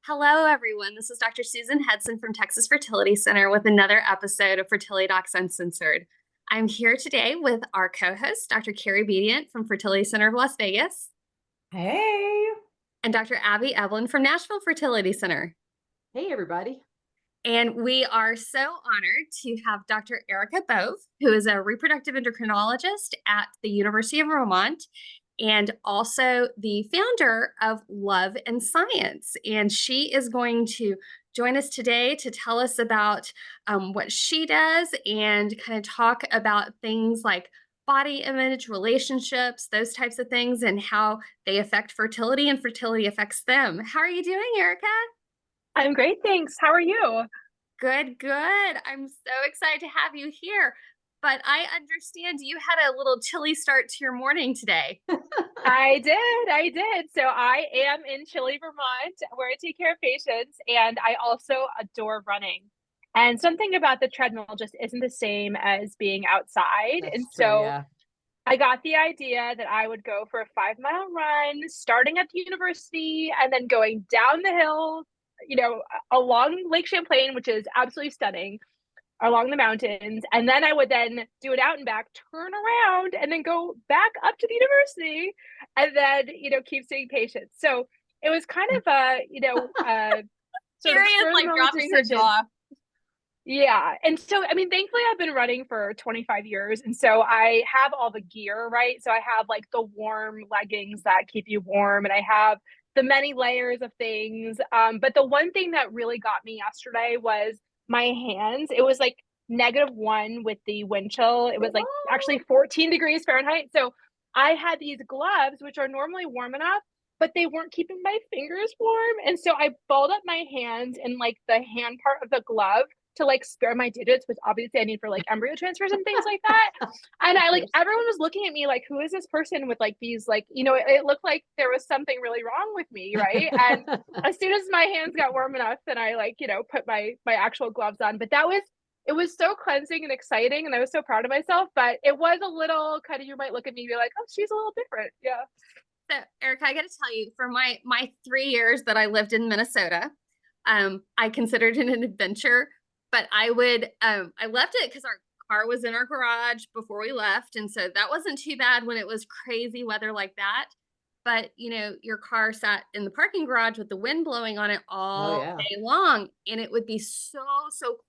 Hello, everyone. This is Dr. Susan Hudson from Texas Fertility Center with another episode of Fertility Docs Uncensored. I'm here today with our co-host, Dr. Carrie Bedient from Fertility Center of Las Vegas, Hey. and Dr. Eblen from Nashville Fertility Center. Hey, everybody. And we are so honored to have Dr. Erica Bove, who is a reproductive endocrinologist at the University of Vermont and also the founder of Love and Science. And she is going to join us today to tell us about what she does and kind of talk about things like body image, relationships, those types of things, and how they affect fertility and fertility affects them. How are you doing, Erica? I'm great, thanks. How are you? Good, good. I'm so excited to have you here. But I understand you had a little chilly start to your morning today. I did. So I am in chilly, Vermont, where I take care of patients, and I also adore running. And something about the treadmill just isn't the same as being outside. That's And true, so yeah. I got the idea that I would go for a 5-mile run, starting at the university and then going down the hill, along Lake Champlain, which is absolutely stunning, along the mountains, and then I would then do it out and back, turn around, and then go back up to the university, and then keep seeing patients. So it was kind of sort of Carrie is spur of the like moment dropping her decision. jaw. Yeah, and so I mean, thankfully, I've been running for 25 years, and so I have all the gear, right? So I have like the warm leggings that keep you warm, and I have the many layers of things. But the one thing that really got me yesterday was my hands. It was like -1 with the wind chill. It was like actually 14 degrees Fahrenheit. So I had these gloves, which are normally warm enough, but they weren't keeping my fingers warm. And so I balled up my hands in like the hand part of the glove to like spare my digits, which obviously I need for like embryo transfers and things like that. And I like everyone was looking at me like, who is this person with like these like, it looked like there was something really wrong with me, right? And as soon as my hands got warm enough, then I like, put my actual gloves on. But it was so cleansing and exciting, and I was so proud of myself. But it was a little kind of, you might look at me and be like, oh, she's a little different. Yeah. So, Erica, I got to tell you, for my 3 years that I lived in Minnesota, I considered it an adventure. But I left it because our car was in our garage before we left, and so that wasn't too bad when it was crazy weather like that. But your car sat in the parking garage with the wind blowing on it all day long, and it would be so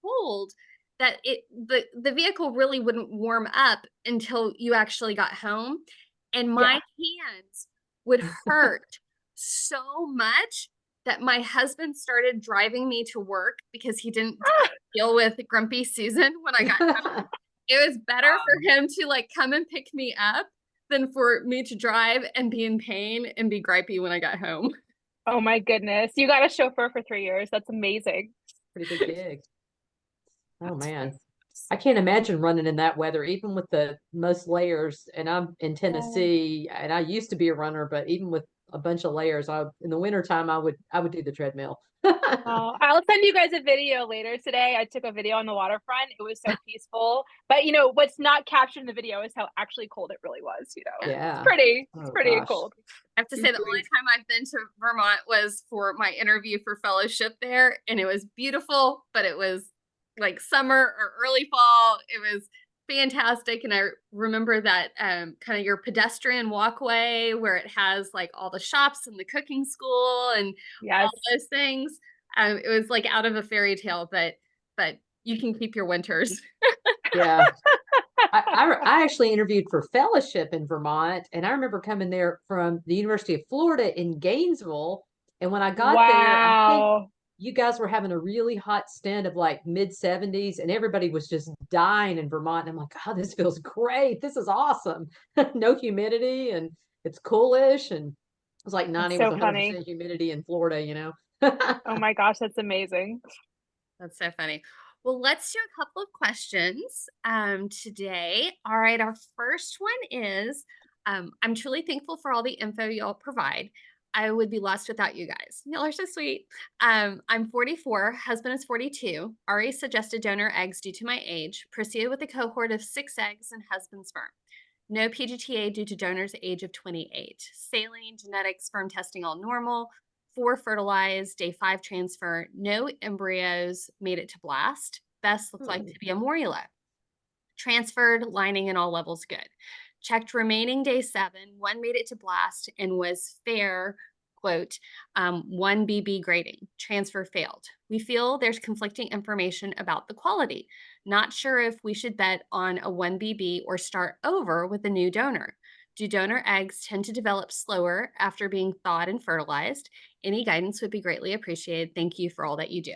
cold that the vehicle really wouldn't warm up until you actually got home, and my hands would hurt so much that my husband started driving me to work because he didn't deal with grumpy Susan when I got home. It was better for him to like come and pick me up than for me to drive and be in pain and be gripey when I got home. Oh my goodness. You got a chauffeur for 3 years. That's amazing. Pretty big gig. Oh man. I can't imagine running in that weather, even with the most layers. And I'm in Tennessee, and I used to be a runner, but even with a bunch of layers, in the wintertime I would do the treadmill. Oh, I'll send you guys a video later today. I took a video on the waterfront. It was so peaceful. But what's not captured in the video is how actually cold it really was. Yeah. It's pretty cold. I have to say the only time I've been to Vermont was for my interview for fellowship there, and it was beautiful, but it was like summer or early fall. It was fantastic. And I remember that kind of your pedestrian walkway where it has like all the shops and the cooking school and all those things. It was like out of a fairy tale, but you can keep your winters. Yeah. I actually interviewed for fellowship in Vermont, and I remember coming there from the University of Florida in Gainesville. And when I got there, I think you guys were having a really hot stint of like mid-70s, and everybody was just dying in Vermont. And I'm like, oh, this feels great. This is awesome. No humidity, and it's coolish. And it was like 90 with 100% humidity in Florida, Oh my gosh, that's amazing. That's so funny. Well, let's do a couple of questions today. All right, our first one is, I'm truly thankful for all the info y'all provide. I would be lost without you guys. Y'all are so sweet. I'm 44, husband is 42, already suggested donor eggs due to my age, proceeded with a cohort of 6 eggs and husband sperm. No PGTA due to donor's age of 28. Saline, genetic, sperm testing all normal. 4 fertilized, day 5 transfer, no embryos made it to blast. Best looked like to be a morula. Transferred, lining and all levels good. Checked remaining day 7, 1 made it to blast and was fair, quote, 1 BB grading. Transfer failed. We feel there's conflicting information about the quality. Not sure if we should bet on a 1 BB or start over with a new donor. Do donor eggs tend to develop slower after being thawed and fertilized? Any guidance would be greatly appreciated. Thank you for all that you do.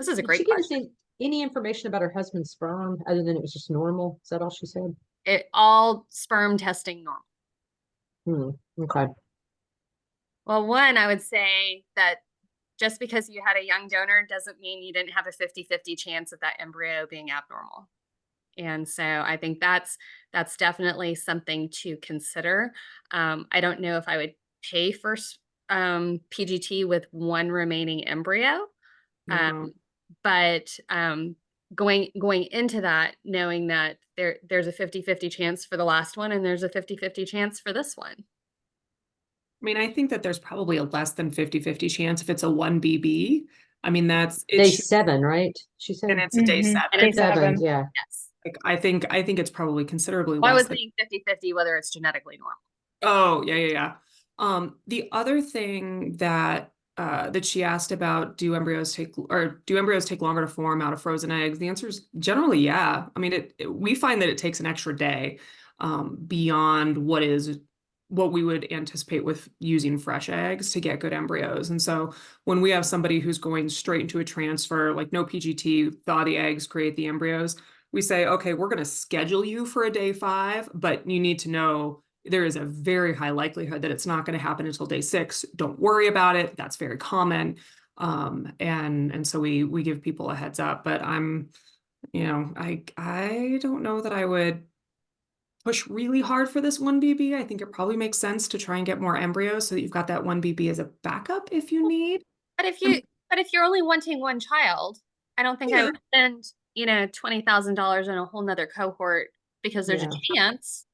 This is a Did great she give us question. any information about her husband's sperm other than it was just normal? Is that all she said? All sperm testing normal. Okay. Well, one, I would say that just because you had a young donor doesn't mean you didn't have a 50-50 chance of that embryo being abnormal. And so I think that's definitely something to consider. I don't know if I would pay for PGT with 1 remaining embryo. But going into that, knowing that there's a 50-50 chance for the last one and there's a 50-50 chance for this one. I mean, I think that there's probably a less than 50-50 chance if it's a 1 BB. I mean, that's Day 7, right? She said. and it's a day 7. Day 7, 7. yeah. Yes. Like, I think it's probably considerably Well, I less was saying 50-50 whether it's genetically normal. Oh, yeah. The other thing that she asked about, do embryos take longer to form out of frozen eggs? The answer is generally yeah. I mean, we find that it takes an extra day beyond what we would anticipate with using fresh eggs to get good embryos. And so when we have somebody who's going straight into a transfer, like no PGT, thaw the eggs, create the embryos, we say, okay, we're going to schedule you for a day 5, but you need to know there is a very high likelihood that it's not going to happen until day 6. Don't worry about it. That's very common. And so we give people a heads up, but I don't know that I would push really hard for this 1 BB. I think it probably makes sense to try and get more embryos so that you've got that 1 BB as a backup if you need. But if you're only wanting 1 child, I don't think I would spend, $20,000 in a whole nother cohort because there's a chance.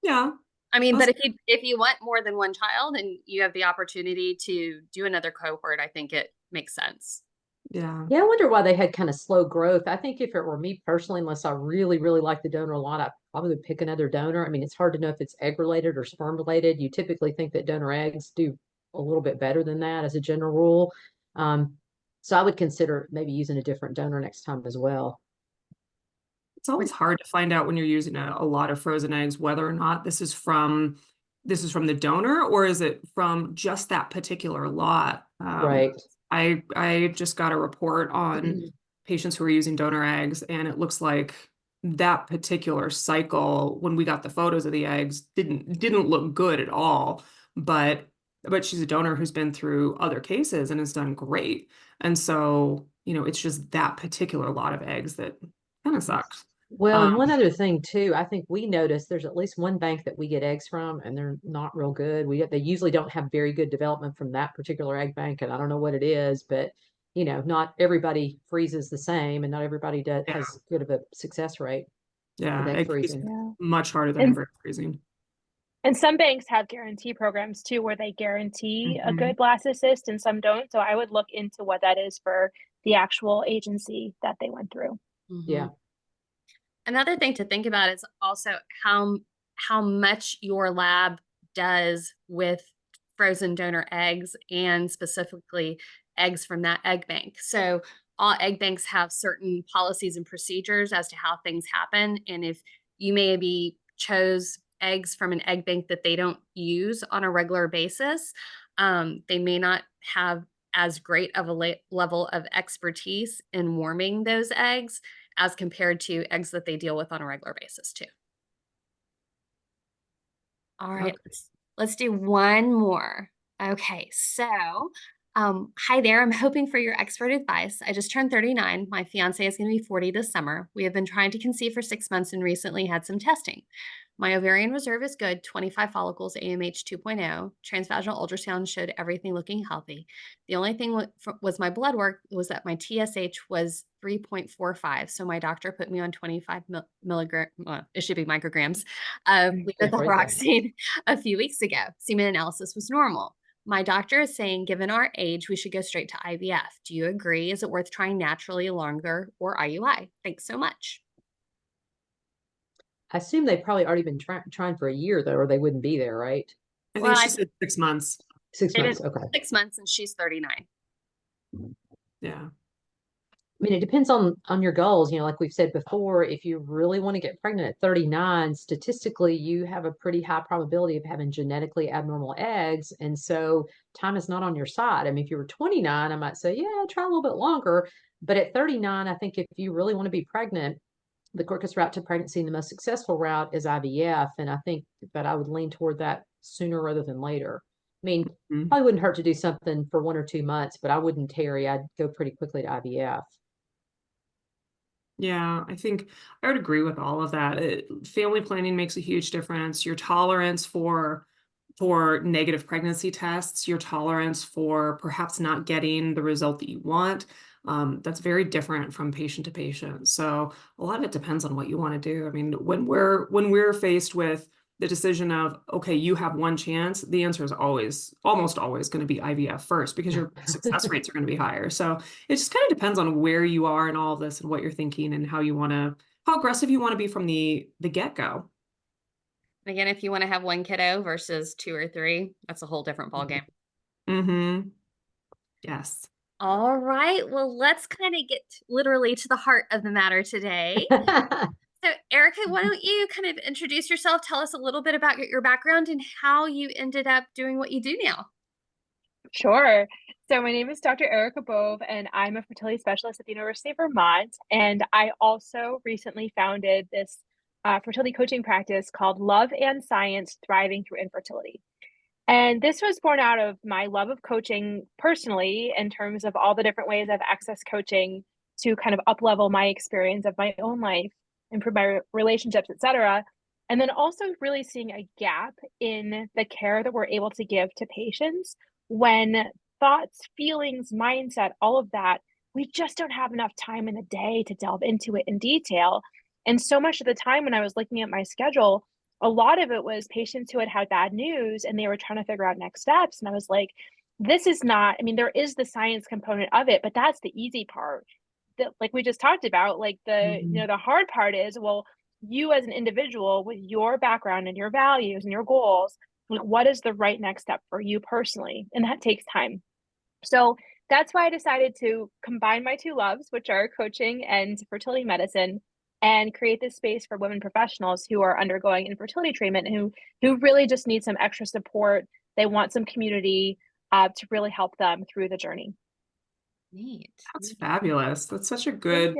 Yeah. I mean, but if you want more than 1 child and you have the opportunity to do another cohort, I think it makes sense. Yeah. Yeah, I wonder why they had kind of slow growth. I think if it were me personally, unless I really, really like the donor a lot, I probably would pick another donor. I mean, it's hard to know if it's egg related or sperm related. You typically think that donor eggs do a little bit better than that as a general rule. So I would consider maybe using a different donor next time as well. It's always hard to find out when you're using a lot of frozen eggs, whether or not this is from the donor or is it from just that particular lot. Right. I just got a report on patients who are using donor eggs, and it looks like that particular cycle, when we got the photos of the eggs, didn't look good at all. But she's a donor who's been through other cases and has done great. And so, it's just that particular lot of eggs that kind of sucks. Well, and one other thing too, I think we noticed there's at least one bank that we get eggs from, and they're not real good. They usually don't have very good development from that particular egg bank, and I don't know what it is, but not everybody freezes the same, and not everybody has good of a success rate. Yeah, with egg freezing. Much harder than embryo freezing. And some banks have guarantee programs too, where they guarantee a good blastocyst, and some don't. So I would look into what that is for the actual agency that they went through. Yeah. Another thing to think about is also how much your lab does with frozen donor eggs, and specifically eggs from that egg bank. So all egg banks have certain policies and procedures as to how things happen. And if you maybe chose eggs from an egg bank that they don't use on a regular basis, they may not have as great of a level of expertise in warming those eggs as compared to eggs that they deal with on a regular basis too. All right, let's do one more. Okay, so hi there. I'm hoping for your expert advice. I just turned 39. My fiance is going to be 40 this summer. We have been trying to conceive for 6 months and recently had some testing. My ovarian reserve is good, 25 follicles, AMH 2.0. Transvaginal ultrasound showed everything looking healthy. The only thing was my blood work was that my TSH was 3.45. So my doctor put me on 25 milligrams, it should be micrograms, of levothyroxine a few weeks ago. Semen analysis was normal. My doctor is saying, given our age, we should go straight to IVF. Do you agree? Is it worth trying naturally longer or IUI? Thanks so much. I assume they've probably already been trying for a year though, or they wouldn't be there, right? I Well, think she said 6 months. 6 months. Okay. 6 months and she's 39. Yeah. I mean, it depends on your goals. You know, like we've said before, if you really want to get pregnant at 39, statistically, you have a pretty high probability of having genetically abnormal eggs. And so time is not on your side. I mean, if you were 29, I might say, yeah, try a little bit longer. But at 39, I think if you really want to be pregnant, the quickest route to pregnancy and the most successful route is IVF. And I think that I would lean toward that sooner rather than later. I mean, Mhm. probably wouldn't hurt to do something for 1 or 2 months, but I wouldn't tarry. I'd go pretty quickly to IVF. Yeah, I think I would agree with all of that. Family planning makes a huge difference. Your tolerance for negative pregnancy tests, your tolerance for perhaps not getting the result that you want, that's very different from patient to patient. So a lot of it depends on what you want to do. I mean, when we're faced with the decision of, okay, you have one chance, the answer is almost always going to be IVF first because your success rates are going to be higher. So it just kind of depends on where you are in all of this and what you're thinking and how aggressive you want to be from the get-go. Again, if you want to have one kiddo versus 2 or 3, that's a whole different ballgame. Mm-hmm. Yes. All right. Well, let's kind of get literally to the heart of the matter today. So, Erica, why don't you kind of introduce yourself? Tell us a little bit about your background and how you ended up doing what you do now. Sure. So my name is Dr. Erica Bove, and I'm a fertility specialist at the University of Vermont. And I also recently founded this fertility coaching practice called Love and Science Thriving Through Infertility. And this was born out of my love of coaching personally, in terms of all the different ways I've accessed coaching to kind of up-level my experience of my own life, improve my relationships, etc. And then also really seeing a gap in the care that we're able to give to patients when thoughts, feelings, mindset, all of that, we just don't have enough time in the day to delve into it in detail. And so much of the time when I was looking at my schedule, a lot of it was patients who had had bad news and they were trying to figure out next steps. And I was like, this is not, I mean, there is the science component of it, but that's the easy part. That, like we just talked about, like the hard part is, well, you as an individual with your background and your values and your goals, like what is the right next step for you personally? And that takes time. So that's why I decided to combine my two loves, which are coaching and fertility medicine, and create this space for women professionals who are undergoing infertility treatment, who really just need some extra support. They want some community to really help them through the journey. Neat. That's fabulous. That's such a Thank good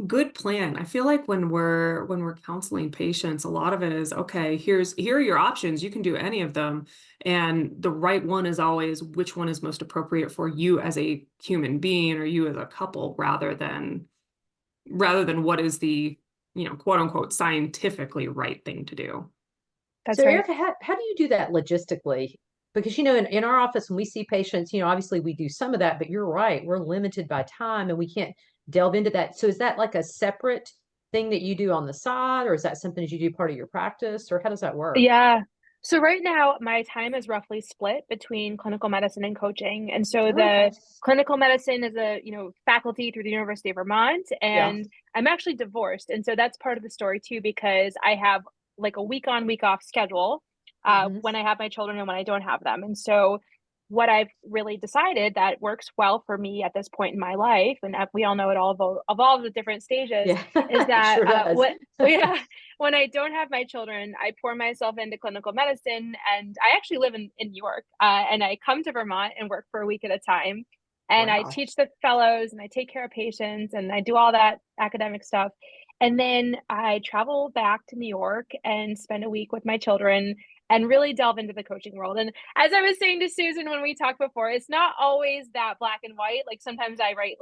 you. plan. I feel like when we're counseling patients, a lot of it is, okay, here are your options. You can do any of them. And the right one is always which one is most appropriate for you as a human being or you as a couple, rather than what is the, quote unquote, scientifically right thing to do. That's So right. Erica, how do you do that logistically? Because, in our office, when we see patients, obviously we do some of that, but you're right, we're limited by time and we can't delve into that. So is that like a separate thing that you do on the side, or is that something that you do part of your practice, or how does that work? Yeah. So right now, my time is roughly split between clinical medicine and coaching. And so Okay. the clinical medicine is a, faculty through the University of Vermont, Yeah. and I'm actually divorced. And so that's part of the story too, because I have like a week on, week off schedule when I have my children and when I don't have them. And so what I've really decided that works well for me at this point in my life, and we all know it all of all the different stages, Yeah. is that Sure does. when I don't have my children, I pour myself into clinical medicine, and I actually live in New York, and I come to Vermont and work for a week at a time, and I Wow. teach the fellows, and I take care of patients, and I do all that academic stuff, and then I travel back to New York and spend a week with my children and really delve into the coaching world. And as I was saying to Susan when we talked before, it's not always that black and white. Like sometimes I write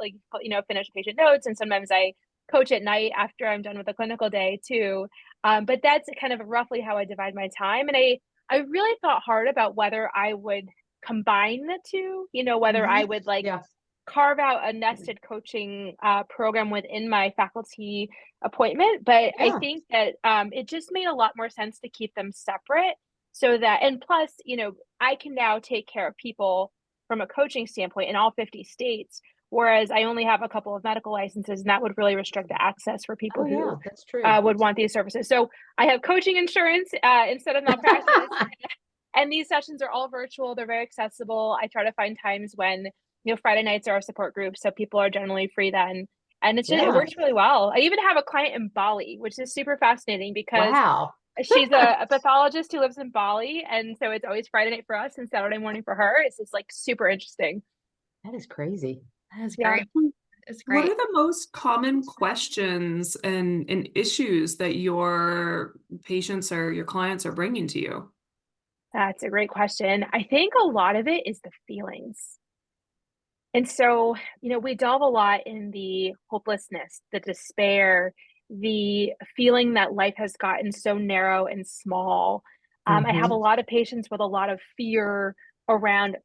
finish patient notes, and sometimes I coach at night after I'm done with a clinical day too. But that's kind of roughly how I divide my time. And I really thought hard about whether I would combine the two, whether I would Yeah. carve out a nested coaching program within my faculty appointment. But I Yeah. think that it just made a lot more sense to keep them separate, so that, and plus, I can now take care of people from a coaching standpoint in all 50 states, whereas I only have a couple of medical licenses, and that would really restrict the access for people who that's true. would want these services. So I have coaching insurance instead of malpractice. And these sessions are all virtual. They're very accessible. I try to find times when, Friday nights are our support group, so people are generally free then. And it works really well. I even have a client in Bali, which is super fascinating because she's a pathologist who lives in Bali. And so it's always Friday night for us and Saturday morning for her. It's just like super interesting. That is crazy. That is great. It's great. What are the most common questions and issues that your patients or your clients are bringing to you? That's a great question. I think a lot of it is the feelings. And so, we delve a lot in the hopelessness, the despair, the feeling that life has gotten so narrow and small. I have a lot of patients with a lot of fear around,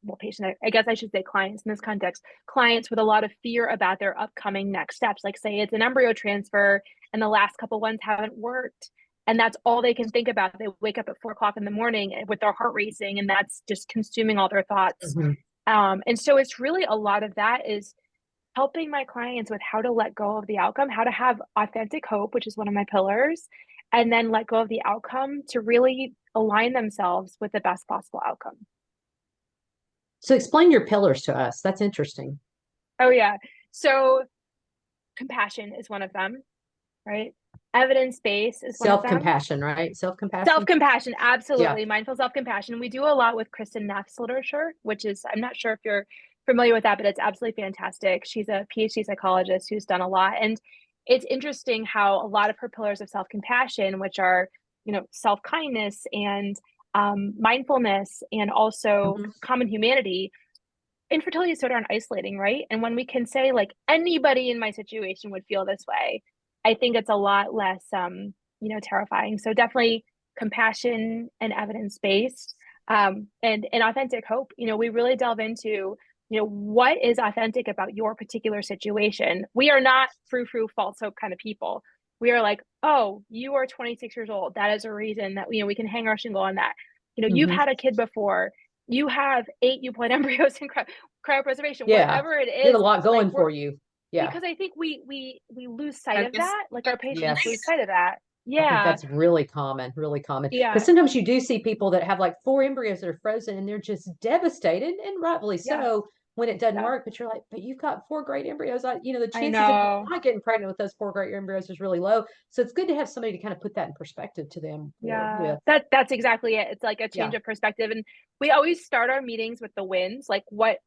I guess I should say clients in this context, clients with a lot of fear about their upcoming next steps. Like say it's an embryo transfer and the last couple ones haven't worked. And that's all they can think about. They wake up at 4 o'clock in the morning with their heart racing, and that's just consuming all their thoughts. And so it's really a lot of that is helping my clients with how to let go of the outcome, how to have authentic hope, which is one of my pillars, and then let go of the outcome to really align themselves with the best possible outcome. So explain your pillars to us. That's interesting. Oh, yeah. So compassion is one of them, right? Evidence-based is one of them. Self-compassion, right? Self-compassion. Self-compassion, absolutely. Mindful self-compassion. We do a lot with Kristen Neff's literature, which is, I'm not sure if you're familiar with that, but it's absolutely fantastic. She's a PhD psychologist who's done a lot. And it's interesting how a lot of her pillars of self-compassion, which are, self-kindness and mindfulness and also common humanity, infertility is so darn isolating, right? And when we can say like anybody in my situation would feel this way, I think it's a lot less, terrifying. So definitely compassion and evidence-based, and authentic hope. We really delve into, what is authentic about your particular situation. We are not frou-frou false hope kind of people. We are like, oh, you are 26 years old. That is a reason that, we can hang our shingle on that. You've had a kid before. You have 8 euploid embryos in cryopreservation, whatever it is. There's a lot going for you. Yeah. Because I think we lose sight of that. Like our patients lose sight of that. I think that's really common. Yeah. Because sometimes you do see people that have like 4 embryos that are frozen and they're just devastated, and rightfully so when it doesn't work. But you're like, but you've got 4 great embryos. The chances of not getting pregnant with those 4 great embryos is really low. So it's good to have somebody to kind of put that in perspective to them. That's exactly it. It's like a change of perspective. And we always start our meetings with the wins, like what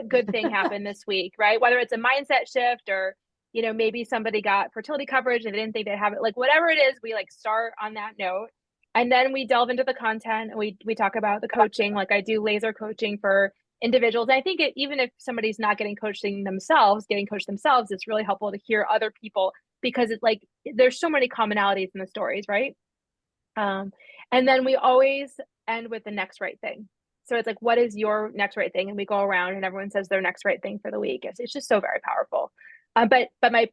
good thing happened this week, right? Whether it's a mindset shift or, maybe somebody got fertility coverage and they didn't think they'd have it, like whatever it is, we like start on that note. And then we delve into the content and we talk about the coaching. Like I do laser coaching for individuals. I think even if somebody's not getting coached themselves, it's really helpful to hear other people, because it's like there's so many commonalities in the stories, right? And then we always end with the next right thing. So it's like, what is your next right thing? And we go around and everyone says their next right thing for the week. It's just so very powerful. But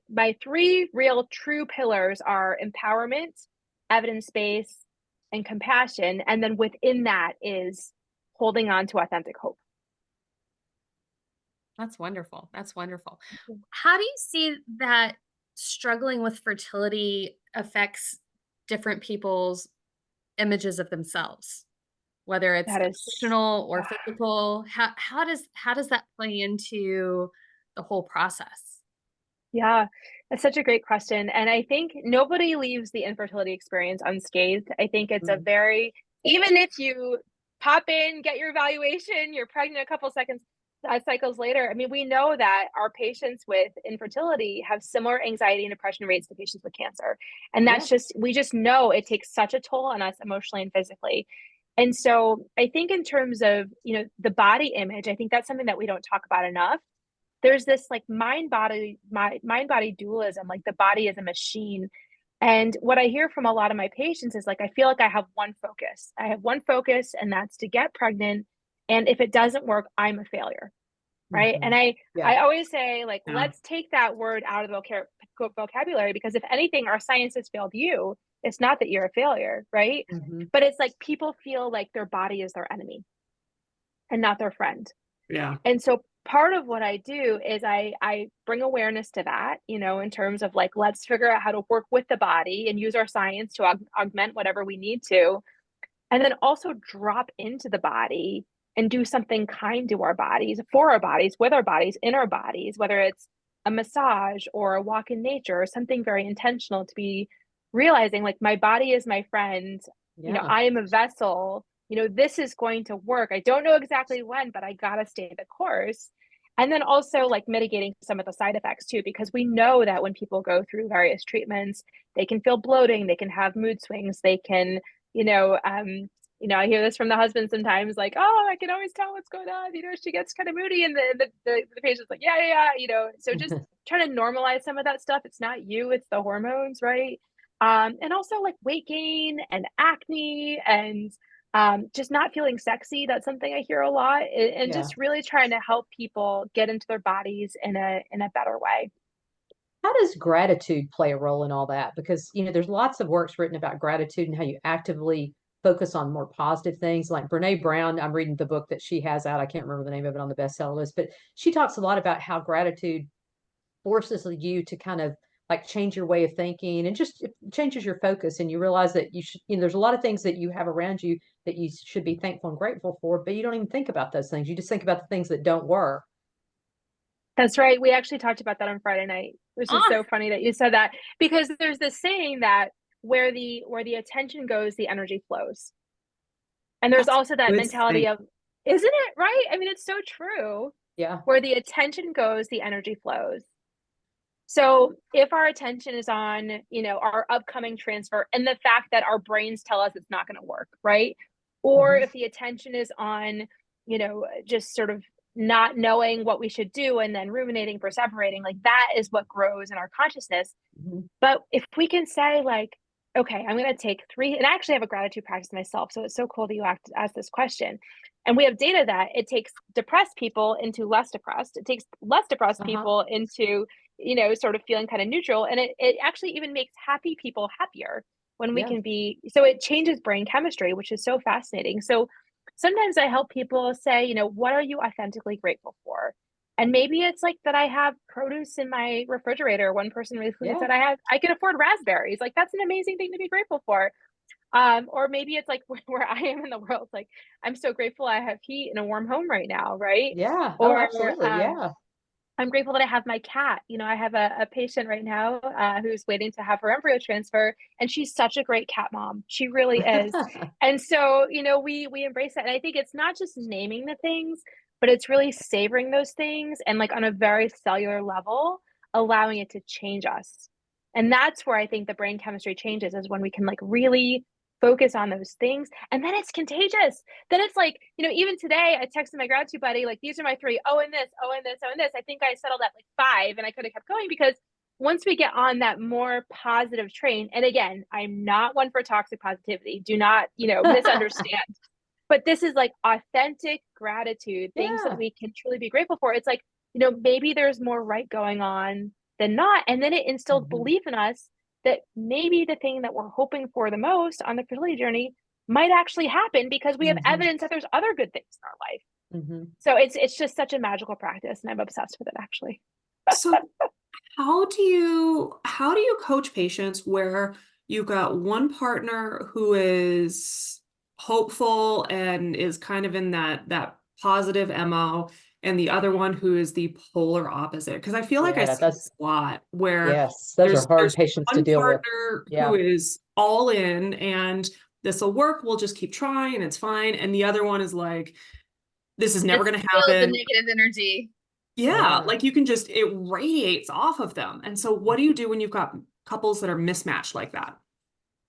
my 3 real true pillars are empowerment, evidence-based, and compassion. And then within that is holding on to authentic hope. That's wonderful. That's wonderful. How do you see that struggling with fertility affects different people's images of themselves, whether it's emotional or physical? How does that play into the whole process? Yeah, that's such a great question. And I think nobody leaves the infertility experience unscathed. I think it's a very, even if you pop in, get your evaluation, you're pregnant a couple cycles later. I mean, we know that our patients with infertility have similar anxiety and depression rates to patients with cancer. And that's we just know it takes such a toll on us emotionally and physically. And so I think in terms of, the body image, I think that's something that we don't talk about enough. There's this like mind body dualism, like the body is a machine. And what I hear from a lot of my patients is like, I feel like I have one focus. And that's to get pregnant. And if it doesn't work, I'm a failure. Right. And I always say, like, let's take that word out of the vocabulary, because if anything, our science has failed you It's not that you're a failure, right? Mm-hmm. But it's like people feel like their body is their enemy and not their friend. Yeah. And so part of what I do is I bring awareness to that, you know, in terms of like, let's figure out how to work with the body and use our science to augment whatever we need to. And then also drop into the body and do something kind to our bodies, for our bodies, with our bodies, in our bodies, whether it's a massage or a walk in nature or something very intentional, to be realizing like my body is my friend. You know, Yeah. I am a vessel. You know, this is going to work. I don't know exactly when, but I gotta stay the course. And then also like mitigating some of the side effects too, because we know that when people go through various treatments, they can feel bloating, they can have mood swings, they can, I hear this from the husband sometimes, like, oh, I can always tell what's going on. You know, she gets kind of moody, and the patient's like, yeah. You know, so just trying to normalize some of that stuff. It's not you, it's the hormones, right? And also like weight gain and acne and just not feeling sexy. That's something I hear a lot, and Yeah. just really trying to help people get into their bodies in a better way. How does gratitude play a role in all that? Because, you know, there's lots of works written about gratitude and how you actively focus on more positive things. Like Brene Brown, I'm reading the book that she has out. I can't remember the name of it on the bestseller list, but she talks a lot about how gratitude forces you to kind of like change your way of thinking, and just it changes your focus, and you realize that you should, you know, there's a lot of things that you have around you that you should be thankful and grateful for, but you don't even think about those things. You just think about the things that don't work. That's right. We actually talked about that on Friday night, which is so funny that you said that, because there's this saying that where the attention goes, the energy flows. And there's That's also that good mentality thing. of, isn't it right? I mean, it's so true. Yeah. Where the attention goes, the energy flows. So if our attention is on, you know, our upcoming transfer and the fact that our brains tell us it's not going to work, right? Or if the attention is on, you know, just sort of not knowing what we should do and then ruminating, perseverating, like that is what grows in our consciousness. Mhm. But if we can say like, okay, I'm going to take 3, and I actually have a gratitude practice myself. So it's so cool that you ask this question. And we have data that it takes depressed people into less depressed. It takes less depressed people into, you know, sort of feeling kind of neutral. And it actually even makes happy people happier when we Yeah. can be, so it changes brain chemistry, which is so fascinating. So sometimes I help people say, you know, what are you authentically grateful for? And maybe it's like that I have produce in my refrigerator. One person recently Yeah. said I can afford raspberries. Like that's an amazing thing to be grateful for. Or maybe it's like where I am in the world, like I'm so grateful I have heat and a warm home right now, right? Yeah. Oh, Or absolutely. Yeah. I'm grateful that I have my cat. You know, I have a patient right now who's waiting to have her embryo transfer, and she's such a great cat mom. She really is. And so, you know, we embrace that. And I think it's not just naming the things, but it's really savoring those things and like on a very cellular level, allowing it to change us. And that's where I think the brain chemistry changes, is when we can like really focus on those things, and then it's contagious. Then it's like, you know, even today I texted my gratitude buddy, like, these are my 3, oh, and this, oh, and this, oh, and this. I think I settled at like 5, and I could have kept going, because once we get on that more positive train, and again, I'm not one for toxic positivity. Do not, you know, misunderstand. But this is like authentic gratitude, things Yeah. that we can truly be grateful for. It's like, you know, maybe there's more right going on than not. And then it instills belief in us that maybe the thing that we're hoping for the most on the fertility journey might actually happen, because we have evidence that there's other good things in our life. So it's just such a magical practice, and I'm obsessed with it, actually. So how do you coach patients where you've got one partner who is hopeful and is kind of in that positive MO, and the other one who is the polar opposite? Because I feel like I Yeah, see this a lot where yes, those are hard there's patients to one deal with. partner Yeah. who is all in and this will work, we'll just keep trying, it's fine. And the other one is like, this is never going to Feel the happen. negative energy. Yeah, like you can just, it radiates off of them. And so what do you do when you've got couples that are mismatched like that?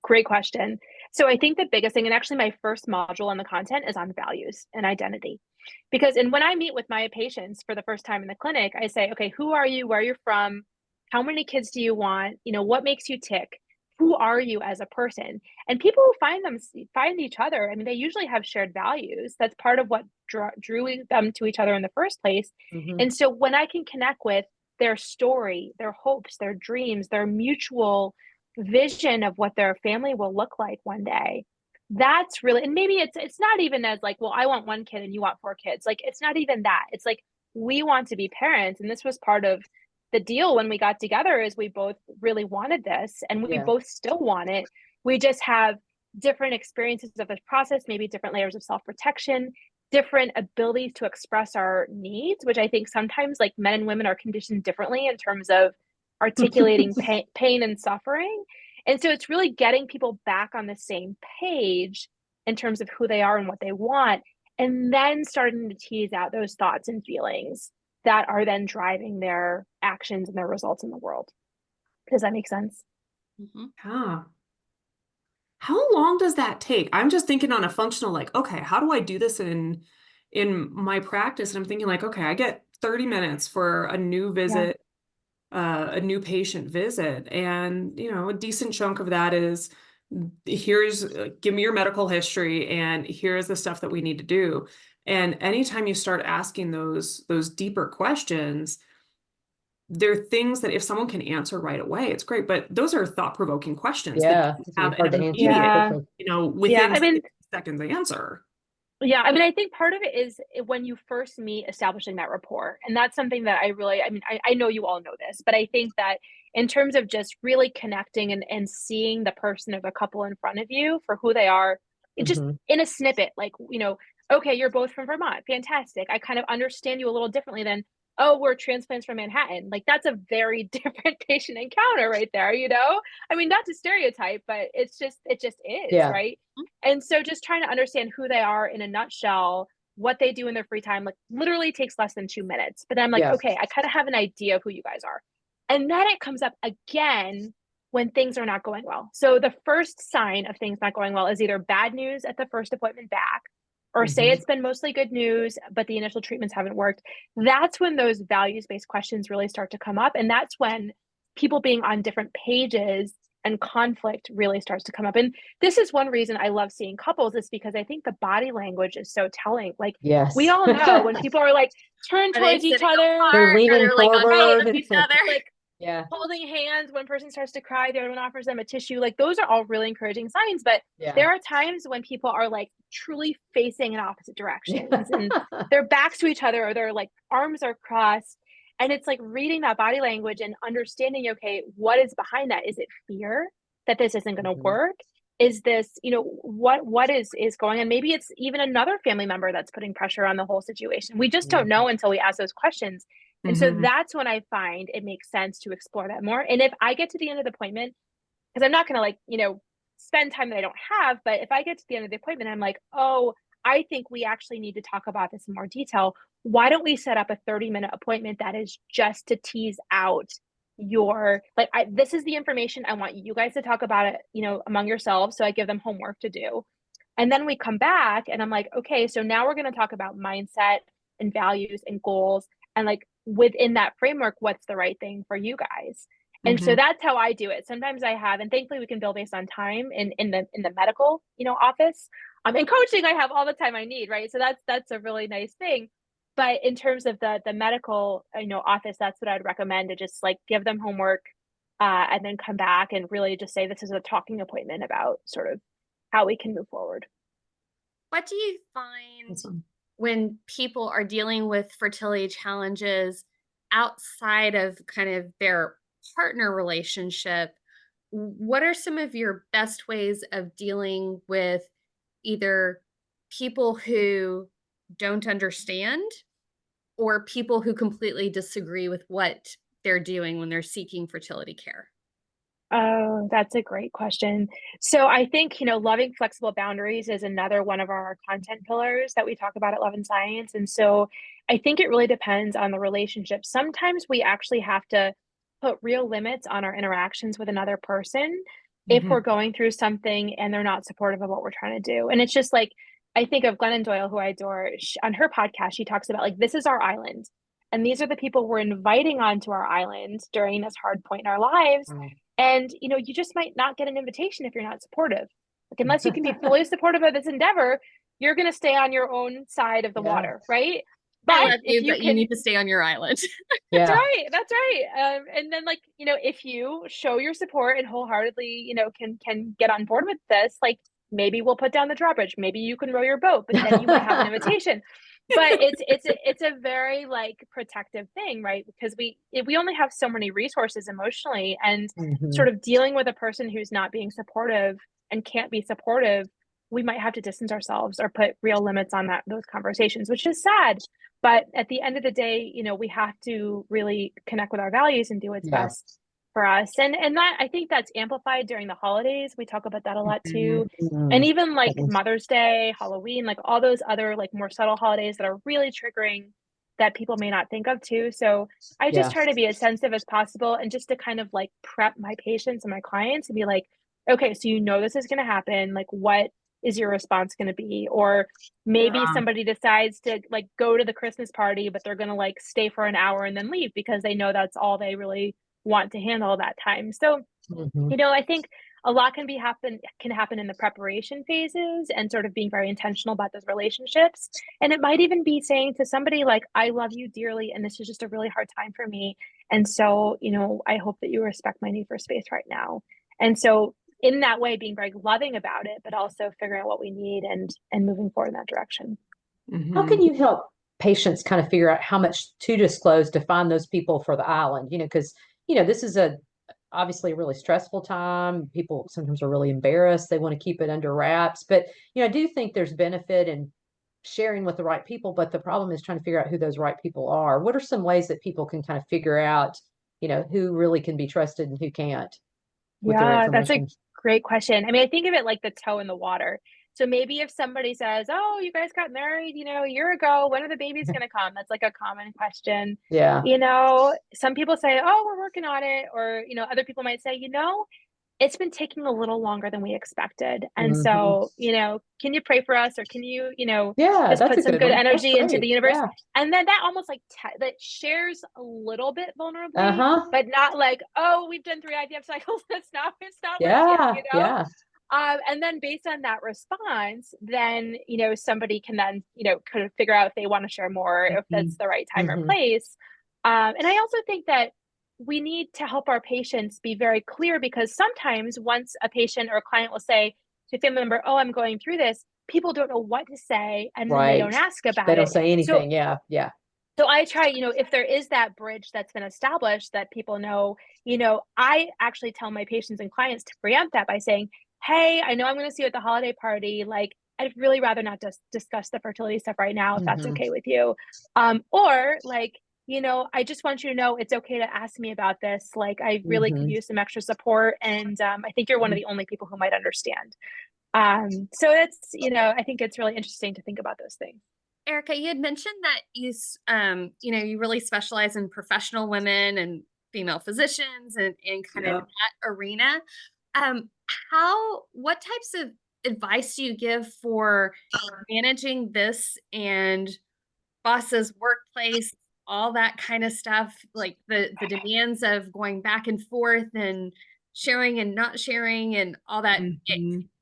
Great question. So I think the biggest thing, and actually my first module on the content, is on values and identity. Because, and when I meet with my patients for the first time in the clinic, I say, okay, who are you? Where you're from? How many kids do you want? You know, what makes you tick? Who are you as a person? And people who find each other, I mean, they usually have shared values. That's part of what drew them to each other in the first place. And so when I can connect with their story, their hopes, their dreams, their mutual vision of what their family will look like one day. That's really, and maybe it's not even as like, well, I want one kid and you want 4 kids. Like, it's not even that. It's like, we want to be parents. And this was part of the deal when we got together, is we both really wanted this, and we both still want it. We just have different experiences of this process, maybe different layers of self-protection, different abilities to express our needs, which I think sometimes like men and women are conditioned differently in terms of articulating pain and suffering. And so it's really getting people back on the same page in terms of who they are and what they want, and then starting to tease out those thoughts and feelings that are then driving their actions and their results in the world. Does that make sense? Yeah. How long does that take? I'm just thinking on a functional, like, okay, how do I do this in my practice? And I'm thinking like, okay, I get 30 minutes for a new visit, a new patient visit. And, a decent chunk of that is, give me your medical history and here's the stuff that we need to do. And anytime you start asking those deeper questions, there are things that if someone can answer right away, it's great. But those are thought-provoking questions that It's have hard an to answer immediate, within I mean, 60 seconds answer. Yeah, I mean, I think part of it is when you first meet, establishing that rapport. And that's something that I know you all know this, but I think that in terms of just really connecting and seeing the person of a couple in front of you for who they are, it just in a snippet, like, okay, you're both from Vermont. Fantastic. I kind of understand you a little differently than, oh, we're transplants from Manhattan. Like, that's a very different patient encounter right there, I mean, not to stereotype, but it just is, right? And so just trying to understand who they are in a nutshell, what they do in their free time, like literally takes less than 2 minutes. But then I'm like, okay, I kind of have an idea of who you guys are. And then it comes up again when things are not going well. So the first sign of things not going well is either bad news at the first appointment back, or say it's been mostly good news, but the initial treatments haven't worked. That's when those values-based questions really start to come up. And that's when people being on different pages and conflict really starts to come up. And this is one reason I love seeing couples, is because I think the body language is so telling. Like, we all know when people are like turn towards each other, they're leaning like on top forward, of each other, like holding hands. One person starts to cry, the other one offers them a tissue. Like, those are all really encouraging signs. But there are times when people are like truly facing in opposite directions and their backs to each other, or their like arms are crossed. And it's like reading that body language and understanding, okay, what is behind that? Is it fear that this isn't going to work? Is this, what is going on? Maybe it's even another family member that's putting pressure on the whole situation. We just don't know until we ask those questions. And so that's when I find it makes sense to explore that more. And if I get to the end of the appointment, because I'm not going to spend time that I don't have, but if I get to the end of the appointment, I'm like, oh, I think we actually need to talk about this in more detail. Why don't we set up a 30-minute appointment that is just to tease out this is the information I want you guys to talk about it, among yourselves. So I give them homework to do. And then we come back and I'm like, okay, so now we're going to talk about mindset and values and goals. And like within that framework, what's the right thing for you guys? And so that's how I do it. Sometimes I have, and thankfully we can bill based on time in the medical, office. In coaching, I have all the time I need, right? So that's a really nice thing. But in terms of the medical, office, that's what I'd recommend, to just like give them homework, and then come back and really just say, this is a talking appointment about sort of how we can move forward. What do you find when people are dealing with fertility challenges outside of kind of their partner relationship? What are some of your best ways of dealing with either people who don't understand or people who completely disagree with what they're doing when they're seeking fertility care? Oh, that's a great question. So I think, loving flexible boundaries is another one of our content pillars that we talk about at Love and Science. And so I think it really depends on the relationship. Sometimes we actually have to put real limits on our interactions with another person if we're going through something and they're not supportive of what we're trying to do. And it's just like, I think of Glennon Doyle, who I adore. On her podcast, she talks about like, this is our island. And these are the people we're inviting onto our island during this hard point in our lives. And, you just might not get an invitation if you're not supportive. Like, unless you can be fully supportive of this endeavor, you're going to stay on your own side of the water, right? I But love if you, but you need to stay on your island. That's Yeah. right. That's right. And then like, if you show your support and wholeheartedly, can get on board with this, like maybe we'll put down the drawbridge. Maybe you can row your boat, but then you might have an invitation. But it's a very like protective thing, right? Because we only have so many resources emotionally, and sort of dealing with a person who's not being supportive and can't be supportive, we might have to distance ourselves or put real limits on those conversations, which is sad. But at the end of the day, we have to really connect with our values and do what's best for us. And that, I think that's amplified during the holidays. We talk about that a lot too. And even like Mother's Day, Halloween, like all those other like more subtle holidays that are really triggering that people may not think of too. So I just try to be as sensitive as possible, and just to kind of like prep my patients and my clients and be like, okay, so this is going to happen. Like, what is your response going to be? Or maybe somebody decides to like go to the Christmas party, but they're going to like stay for an hour and then leave because they know that's all they really want to handle that time. So, I think a lot can happen in the preparation phases, and sort of being very intentional about those relationships. And it might even be saying to somebody like, I love you dearly, and this is just a really hard time for me. And so, I hope that you respect my need for space right now. And so in that way, being very loving about it, but also figuring out what we need and moving forward in that direction. How can you help patients kind of figure out how much to disclose to find those people for the island? Because, this is obviously a really stressful time. People sometimes are really embarrassed. They want to keep it under wraps. But, I do think there's benefit in sharing with the right people. But the problem is trying to figure out who those right people are. What are some ways that people can kind of figure out, who really can be trusted and who can't with their Yeah, that's a information? great question. I mean, I think of it like the toe in the water. So maybe if somebody says, "Oh, you guys got married, a year ago, when are the babies going to come?" That's like a common question. Yeah. Some people say, "Oh, we're working on it," or other people might say, it's been taking a little longer than we expected. And so, can you pray for us, or can you, Yeah, just that's put a some good good one. That's energy into great. the universe? Yeah. And then that almost like that shares a little bit vulnerably, but not like, "Oh, we've done 3 IVF cycles." It's not like, Yeah. and then based on that response, then, somebody can then, kind of figure out if they want to share more, if that's the right time or place. And I also think that we need to help our patients be very clear, because sometimes once a patient or a client will say to a family member, "Oh, I'm going through this," people don't know what to say, and then they don't ask about They don't it. say anything. Yeah. So I try, if there is that bridge that's been established that people know, I actually tell my patients and clients to preempt that by saying, "Hey, I know I'm going to see you at the holiday party. Like, I'd really rather not just discuss the fertility stuff right now, if that's okay with you. Or like, I just want you to know it's okay to ask me about this. Like, I really could use some extra support. And I think you're one of the only people who might understand." So it's, I think it's really interesting to think about those things. Erica, you had mentioned that you really specialize in professional women and female physicians and kind of that arena. What types of advice do you give for managing this and bosses, workplace, all that kind of stuff, like the demands of going back and forth and sharing and not sharing and all that?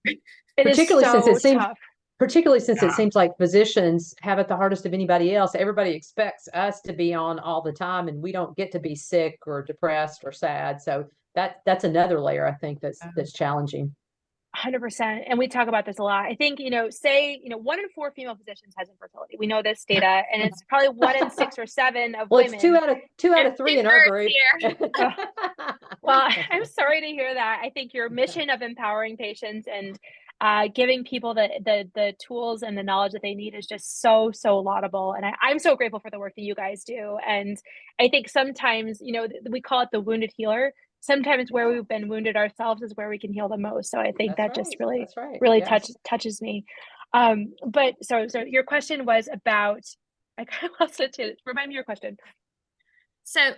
It Particularly is so since it seems tough. Particularly since it seems like physicians have it the hardest of anybody else. Everybody expects us to be on all the time, and we don't get to be sick or depressed or sad. So that's another layer, I think, that's challenging. 100%. And we talk about this a lot. I think, say, 1 in 4 female physicians has infertility. We know this data, and it's probably 1 in 6 or 7 of women. It's two out of 3 in our group. Well, I'm sorry to hear that. I think your mission of empowering patients and giving people the tools and the knowledge that they need is just so laudable. And I'm so grateful for the work that you guys do. And I think sometimes, we call it the wounded healer. Sometimes where we've been wounded ourselves is where we can heal the most. So I think just really touches me. But so your question was about, I kind of lost it too. Remind me your question. So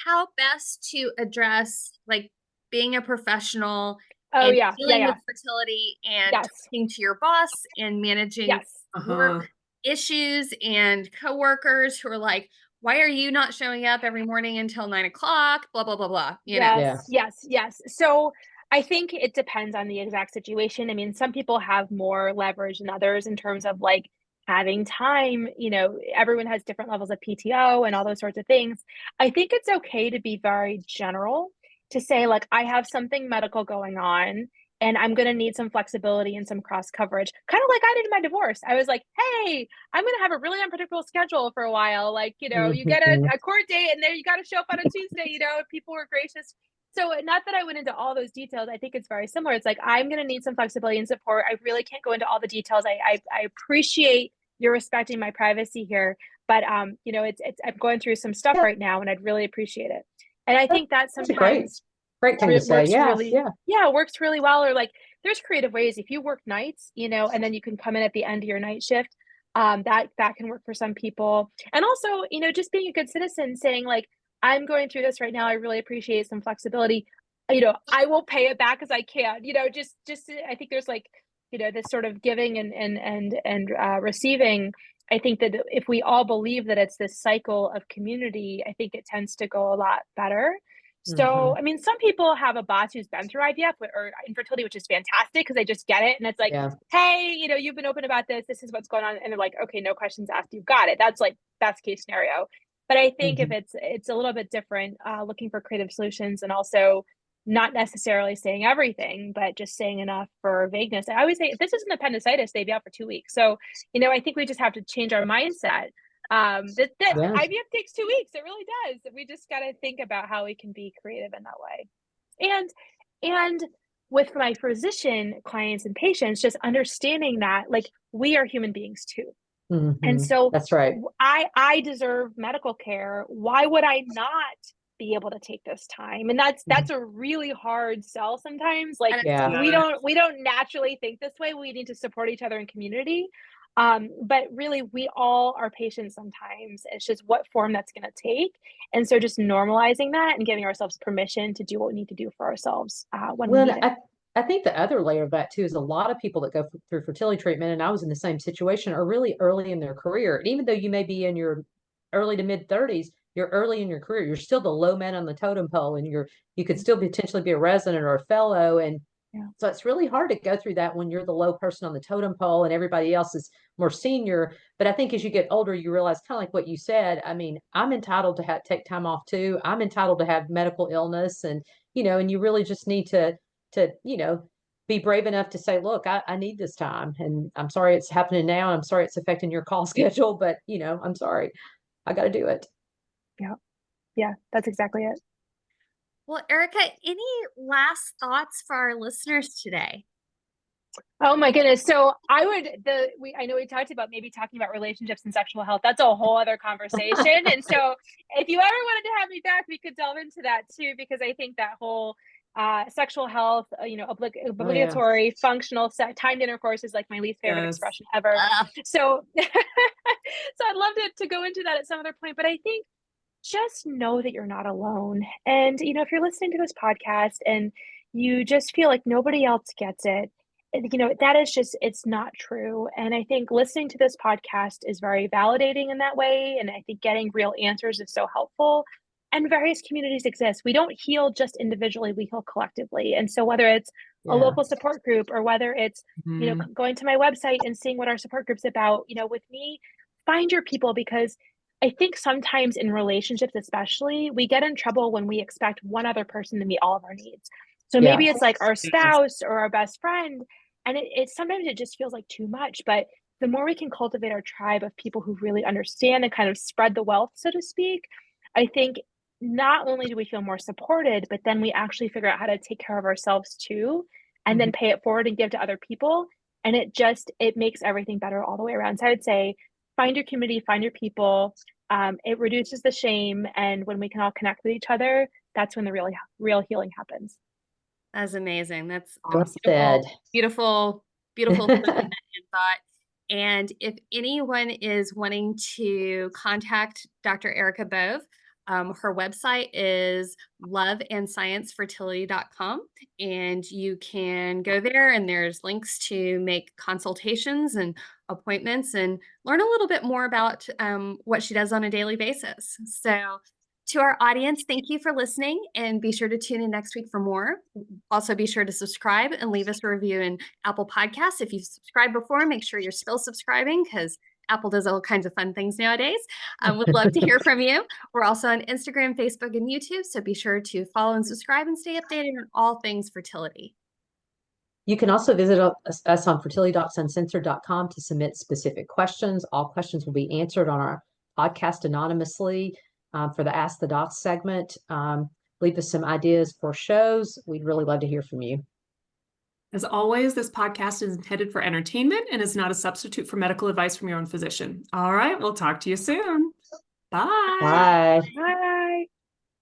how best to address like being a professional and dealing with fertility and talking to your boss and managing work issues and coworkers who are like, "Why are you not showing up every morning until 9 o'clock? Blah, blah, blah, blah." Yes. So I think it depends on the exact situation. I mean, some people have more leverage than others in terms of like having time, everyone has different levels of PTO and all those sorts of things. I think it's okay to be very general, to say, like, I have something medical going on and I'm going to need some flexibility and some cross coverage. Kind of like I did in my divorce. I was like, hey, I'm going to have a really unpredictable schedule for a while. Like, you get a court date and there you got to show up on a Tuesday, people were gracious. So not that I went into all those details. I think it's very similar. It's like, I'm going to need some flexibility and support. I really can't go into all the details. I appreciate you're respecting my privacy here, but it's I'm going through some stuff right now and I'd really appreciate it. And I think that sometimes great thing to say. It works really well. Or like, there's creative ways. If you work nights, and then you can come in at the end of your night shift, that can work for some people. And also, just being a good citizen, saying like, I'm going through this right now. I really appreciate some flexibility. I will pay it back as I can. Just I think there's like, this sort of giving and receiving. I think that if we all believe that it's this cycle of community, I think it tends to go a lot better. So, I mean, some people have a boss who's been through IVF or infertility, which is fantastic because they just get it. And it's like, hey, you've been open about this. This is what's going on. And they're like, okay, no questions asked. You've got it. That's like best case scenario. But I think if it's a little bit different, looking for creative solutions and also not necessarily saying everything, but just saying enough for vagueness. I always say, if this isn't appendicitis, they'd be out for 2 weeks. So, I think we just have to change our mindset. That IVF takes 2 weeks. It really does. We just got to think about how we can be creative in that way. And with my physician clients and patients, just understanding that like we are human beings too. And so that's right. I deserve medical care. Why would I not be able to take this time? And that's a really hard sell sometimes. Like we don't naturally think this way. We need to support each other in community. But really we all are patients sometimes. It's just what form that's going to take. And so just normalizing that and giving ourselves permission to do what we need to do for ourselves when we need it. I think the other layer of that too is a lot of people that go through fertility treatment, and I was in the same situation, are really early in their career. And even though you may be in your early to mid 30s, you're early in your career. You're still the low man on the totem pole, and you could still potentially be a resident or a fellow. And so it's really hard to go through that when you're the low person on the totem pole and everybody else is more senior. But I think as you get older, you realize, kind of like what you said, I mean, I'm entitled to take time off too. I'm entitled to have medical illness, and and you really just need to be brave enough to say, look, I need this time, and I'm sorry it's happening now, and I'm sorry it's affecting your call schedule, but I'm sorry, I got to do it. Yeah, that's exactly it. Well, Erica, any last thoughts for our listeners today? Oh my goodness. So I know we talked about maybe talking about relationships and sexual health. That's a whole other conversation. And so if you ever wanted to have me back, we could delve into that too, because I think that whole sexual health, obligatory, functional, timed intercourse is like my least favorite expression ever. So I'd love to go into that at some other point, but I think just know that you're not alone. And, if you're listening to this podcast and you just feel like nobody else gets it, that is just, it's not true. And I think listening to this podcast is very validating in that way. And I think getting real answers is so helpful. And various communities exist. We don't heal just individually, we heal collectively. And so whether it's a local support group or whether it's, going to my website and seeing what our support group's about, with me, find your people, because I think sometimes in relationships, especially, we get in trouble when we expect one other person to meet all of our needs. So maybe it's like our spouse or our best friend, and it sometimes it just feels like too much. But the more we can cultivate our tribe of people who really understand and kind of spread the wealth, so to speak, I think not only do we feel more supported, but then we actually figure out how to take care of ourselves too, and then pay it forward and give to other people. And it makes everything better all the way around. So I would say, find your community, find your people. It reduces the shame. And when we can all connect with each other, that's when the real healing happens. That's amazing. That's beautiful thought. And if anyone is wanting to contact Dr. Erica Bove, her website is loveandsciencefertility.com, and you can go there and there's links to make consultations and appointments and learn a little bit more about what she does on a daily basis. So to our audience, thank you for listening, and be sure to tune in next week for more. Also, be sure to subscribe and leave us a review in Apple Podcasts. If you've subscribed before, make sure you're still subscribing, because Apple does all kinds of fun things nowadays. Would love to hear from you. We're also on Instagram, Facebook, and YouTube, so be sure to follow and subscribe and stay updated on all things fertility. You can also visit us on fertilitydocs.uncensored.com to submit specific questions. All questions will be answered on our podcast anonymously for the Ask the Docs segment. Leave us some ideas for shows. We'd really love to hear from you. As always, this podcast is intended for entertainment and is not a substitute for medical advice from your own physician. All right, we'll talk to you soon. Bye. Bye. Bye.